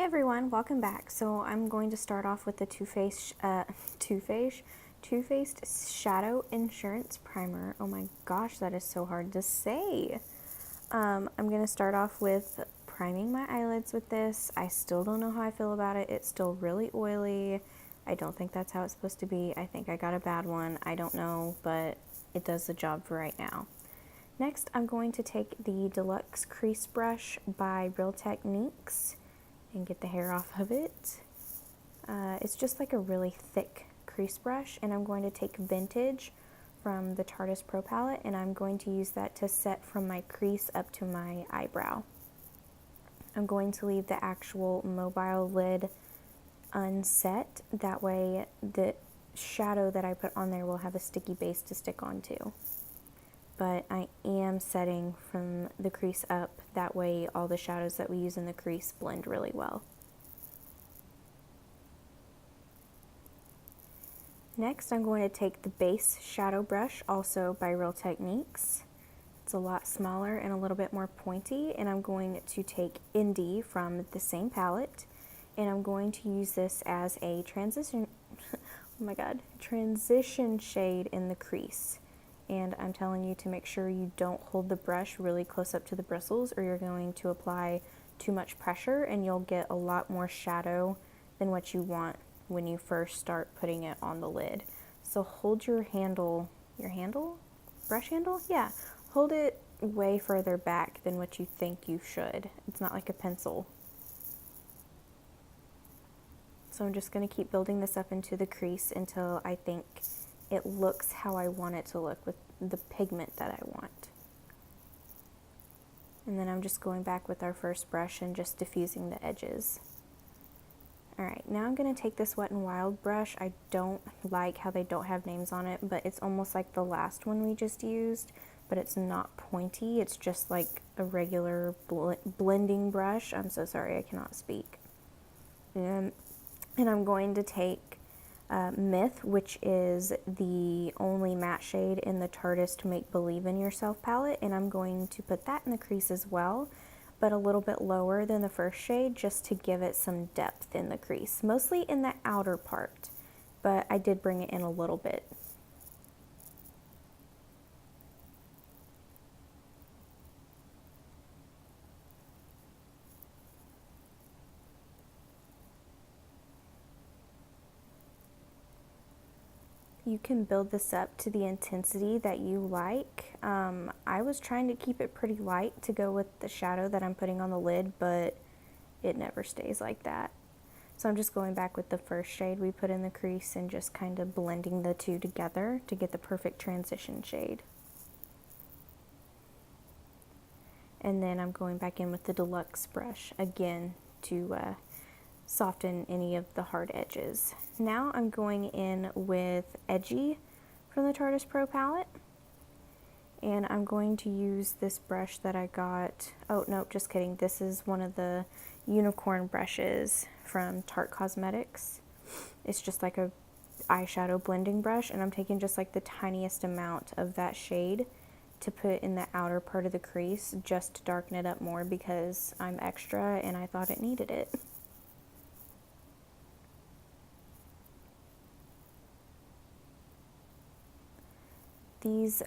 everyone, welcome back. So I'm going to start off with the Too Faced Shadow Insurance Primer. Oh my gosh, that is so hard to say. I'm going to start off with priming my eyelids with this. I still don't know how I feel about it. It's still really oily. I don't think that's how it's supposed to be. I think I got a bad one. I don't know, but it does the job for right now. Next, I'm going to take the Deluxe Crease Brush by Real Techniques and get the hair off of it. It's just like a really thick crease brush, and I'm going to take Vintage from the Tarteist Pro palette, and I'm going to use that to set from my crease up to my eyebrow. I'm going to leave the actual mobile lid unset, that way the shadow that I put on there will have a sticky base to stick onto. But I am setting from the crease up, that way all the shadows that we use in the crease blend really well. Next, I'm going to take the base shadow brush, also by Real Techniques. It's a lot smaller and a little bit more pointy, and I'm going to take Indie from the same palette, and I'm going to use this as a transition shade in the crease. And I'm telling you to make sure you don't hold the brush really close up to the bristles, or you're going to apply too much pressure and you'll get a lot more shadow than what you want when you first start putting it on the lid. So hold your brush handle? Yeah, hold it way further back than what you think you should. It's not like a pencil. So I'm just going to keep building this up into the crease until I think it looks how I want it to look with the pigment that I want. And then I'm just going back with our first brush and just diffusing the edges. Alright, now I'm going to take this Wet n Wild brush. I don't like how they don't have names on it, but it's almost like the last one we just used, but it's not pointy. It's just like a regular blending brush. I'm so sorry, I cannot speak. And I'm going to take Myth, which is the only matte shade in the Tarteist Make Believe in Yourself palette, and I'm going to put that in the crease as well, but a little bit lower than the first shade just to give it some depth in the crease, mostly in the outer part, but I did bring it in a little bit. You can build this up to the intensity that you like. I was trying to keep it pretty light to go with the shadow that I'm putting on the lid, but it never stays like that. So I'm just going back with the first shade we put in the crease and just kind of blending the two together to get the perfect transition shade. And then I'm going back in with the Deluxe brush again to soften any of the hard edges. Now I'm going in with Edgy from the Tarteist Pro palette, and I'm going to use this brush that I got, oh no, just kidding, this is one of the unicorn brushes from Tarte Cosmetics. It's just like a eyeshadow blending brush, and I'm taking just like the tiniest amount of that shade to put in the outer part of the crease just to darken it up more because I'm extra and I thought it needed it. These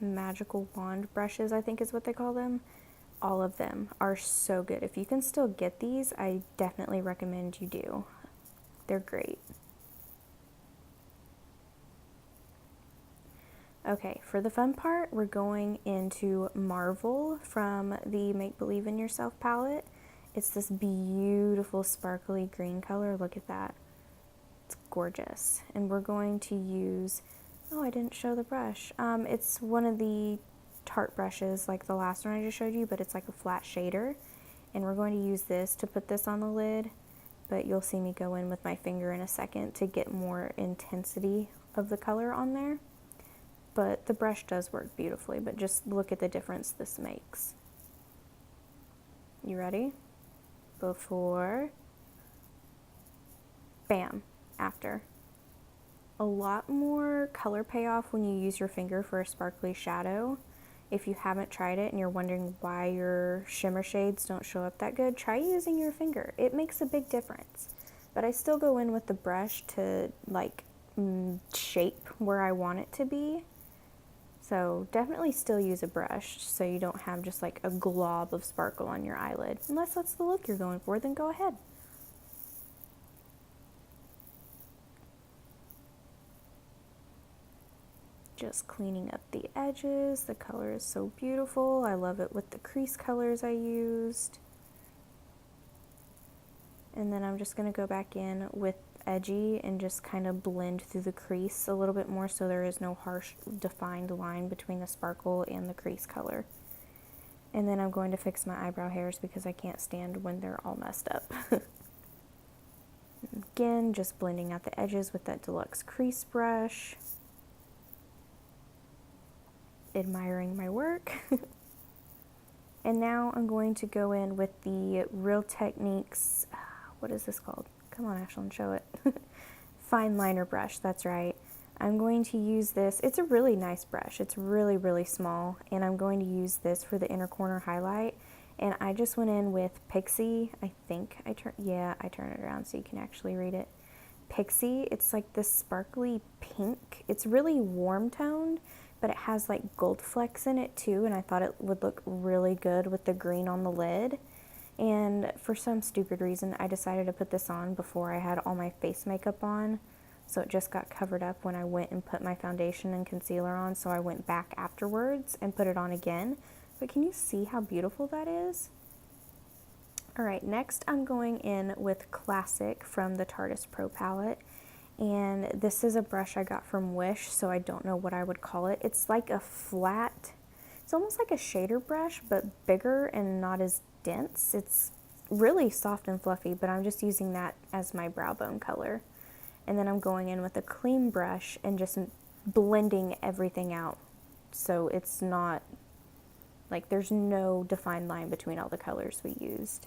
magical wand brushes, I think is what they call them, all of them are so good. If you can still get these, I definitely recommend you do. They're great. Okay, for the fun part, we're going into Marvel from the Make Believe in Yourself palette. It's this beautiful sparkly green color. Look at that. It's gorgeous. And we're going to use, oh, I didn't show the brush. It's one of the Tarte brushes like the last one I just showed you, but it's like a flat shader. And we're going to use this to put this on the lid, but you'll see me go in with my finger in a second to get more intensity of the color on there. But the brush does work beautifully, but just look at the difference this makes. You ready? Before, bam, after. A lot more color payoff when you use your finger for a sparkly shadow. If you haven't tried it and you're wondering why your shimmer shades don't show up that good, try using your finger. It makes a big difference. But I still go in with the brush to like shape where I want it to be. So definitely still use a brush so you don't have just like a glob of sparkle on your eyelid. Unless that's the look you're going for, then go ahead. Just cleaning up the edges. The color is so beautiful. I love it with the crease colors I used. And then I'm just going to go back in with edgy and just kind of blend through the crease a little bit more so there is no harsh defined line between the sparkle and the crease color. And then I'm going to fix my eyebrow hairs because I can't stand when they're all messed up. Again, just blending out the edges with that deluxe crease brush. Admiring my work. And now I'm going to go in with the Real Techniques, what is this called? Come on, Ashlyn, show it. Fine liner brush, that's right. I'm going to use this. It's a really nice brush. It's really, really small, and I'm going to use this for the inner corner highlight. And I just went in with Pixie. I think I turn it around so you can actually read it. Pixie, it's like this sparkly pink. It's really warm toned, but it has like gold flecks in it too, and I thought it would look really good with the green on the lid. And for some stupid reason, I decided to put this on before I had all my face makeup on, so it just got covered up when I went and put my foundation and concealer on, so I went back afterwards and put it on again. But can you see how beautiful that is? Alright, next I'm going in with Classic from the Tarteist Pro palette. And this is a brush I got from Wish, so I don't know what I would call it. It's like a flat, it's almost like a shader brush, but bigger and not as dense. It's really soft and fluffy, but I'm just using that as my brow bone color. And then I'm going in with a clean brush and just blending everything out. So it's not, like there's no defined line between all the colors we used.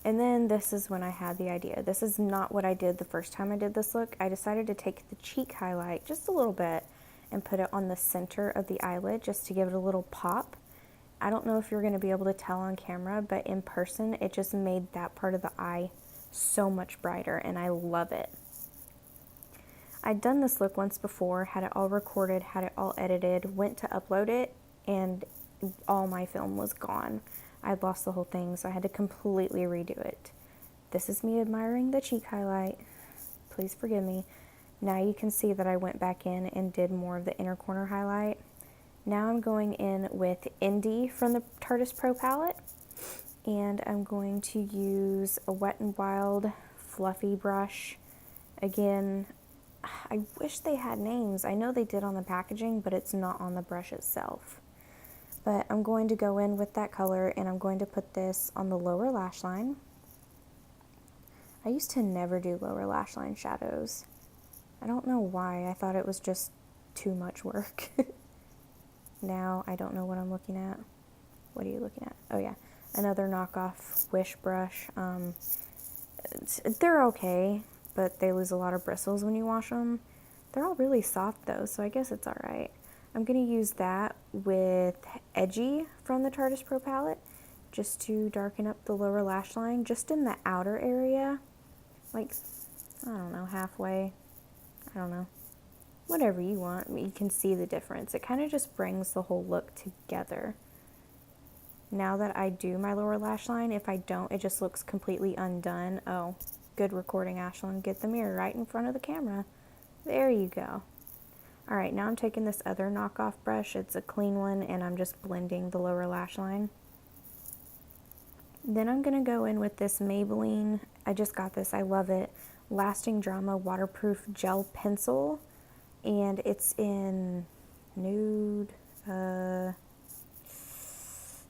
And then this is when I had the idea. This is not what I did the first time I did this look. I decided to take the cheek highlight just a little bit and put it on the center of the eyelid just to give it a little pop. I don't know if you're going to be able to tell on camera, but in person it just made that part of the eye so much brighter, and I love it. I'd done this look once before, had it all recorded, had it all edited, went to upload it, and all my film was gone. I'd lost the whole thing, so I had to completely redo it. This is me admiring the cheek highlight. Please forgive me. Now you can see that I went back in and did more of the inner corner highlight. Now I'm going in with Indie from the Tarteist Pro palette, and I'm going to use a Wet n Wild fluffy brush. Again, I wish they had names. I know they did on the packaging, but it's not on the brush itself. But I'm going to go in with that color, and I'm going to put this on the lower lash line. I used to never do lower lash line shadows. I don't know why. I thought it was just too much work. Now I don't know what I'm looking at. What are you looking at? Oh yeah, another knockoff Wish brush. They're okay, but they lose a lot of bristles when you wash them. They're all really soft though, so I guess it's alright. I'm going to use that with Edgy from the Tarteist Pro palette just to darken up the lower lash line, just in the outer area, like, I don't know, halfway, I don't know, whatever you want. You can see the difference. It kind of just brings the whole look together. Now that I do my lower lash line, if I don't, it just looks completely undone. Oh, good recording, Ashlyn. Get the mirror right in front of the camera. There you go. Alright, now I'm taking this other knockoff brush. It's a clean one, and I'm just blending the lower lash line. Then I'm going to go in with this Maybelline, I just got this, I love it, Lasting Drama Waterproof Gel Pencil, and it's in nude,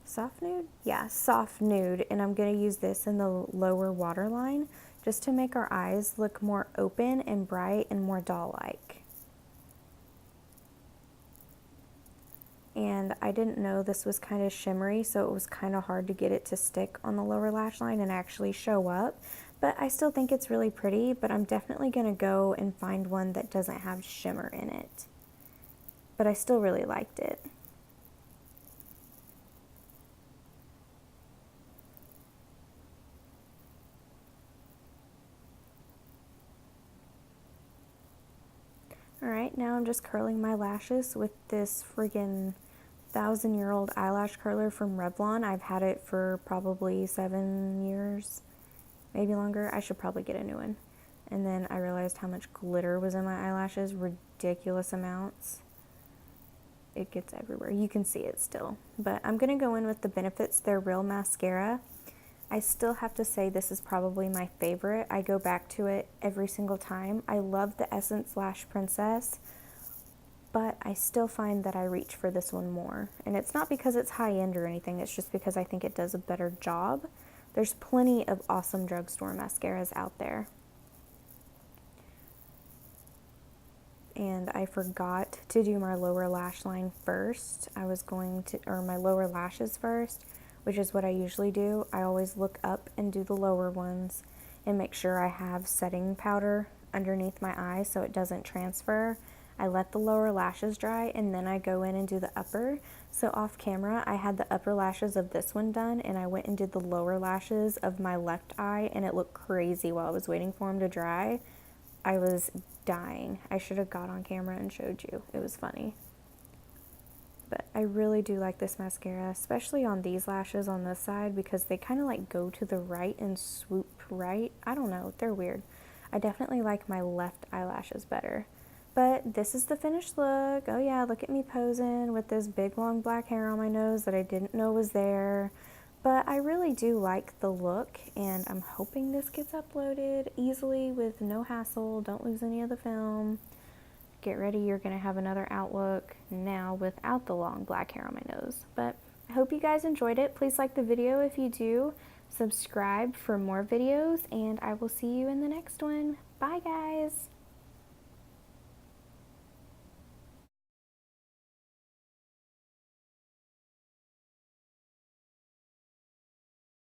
soft nude? Yeah, soft nude, and I'm going to use this in the lower waterline just to make our eyes look more open and bright and more doll-like. And I didn't know this was kind of shimmery, so it was kind of hard to get it to stick on the lower lash line and actually show up. But I still think it's really pretty, but I'm definitely going to go and find one that doesn't have shimmer in it. but I still really liked it. Alright, now I'm just curling my lashes with this friggin' 1,000-year-old eyelash curler from Revlon. I've had it for probably 7 years, maybe longer. I should probably get a new one. And then I realized how much glitter was in my eyelashes, ridiculous amounts. It gets everywhere. You can see it still. But I'm going to go in with the Benefits They're Real Mascara. I still have to say this is probably my favorite. I go back to it every single time. I love the Essence Lash Princess, but I still find that I reach for this one more. And it's not because it's high-end or anything, it's just because I think it does a better job. There's plenty of awesome drugstore mascaras out there. And I forgot to do my lower lash line first. Or my lower lashes first, which is what I usually do. I always look up and do the lower ones and make sure I have setting powder underneath my eyes so it doesn't transfer. I let the lower lashes dry and then I go in and do the upper. So off camera, I had the upper lashes of this one done and I went and did the lower lashes of my left eye and it looked crazy while I was waiting for them to dry. I was dying. I should have got on camera and showed you. It was funny. But I really do like this mascara, especially on these lashes on this side because they kind of like go to the right and swoop right. I don't know, they're weird. I definitely like my left eyelashes better. But this is the finished look. Oh yeah, look at me posing with this big long black hair on my nose that I didn't know was there. But I really do like the look and I'm hoping this gets uploaded easily with no hassle. Don't lose any of the film. Get ready, you're going to have another outlook now without the long black hair on my nose. But I hope you guys enjoyed it. Please like the video if you do. Subscribe for more videos and I will see you in the next one. Bye guys!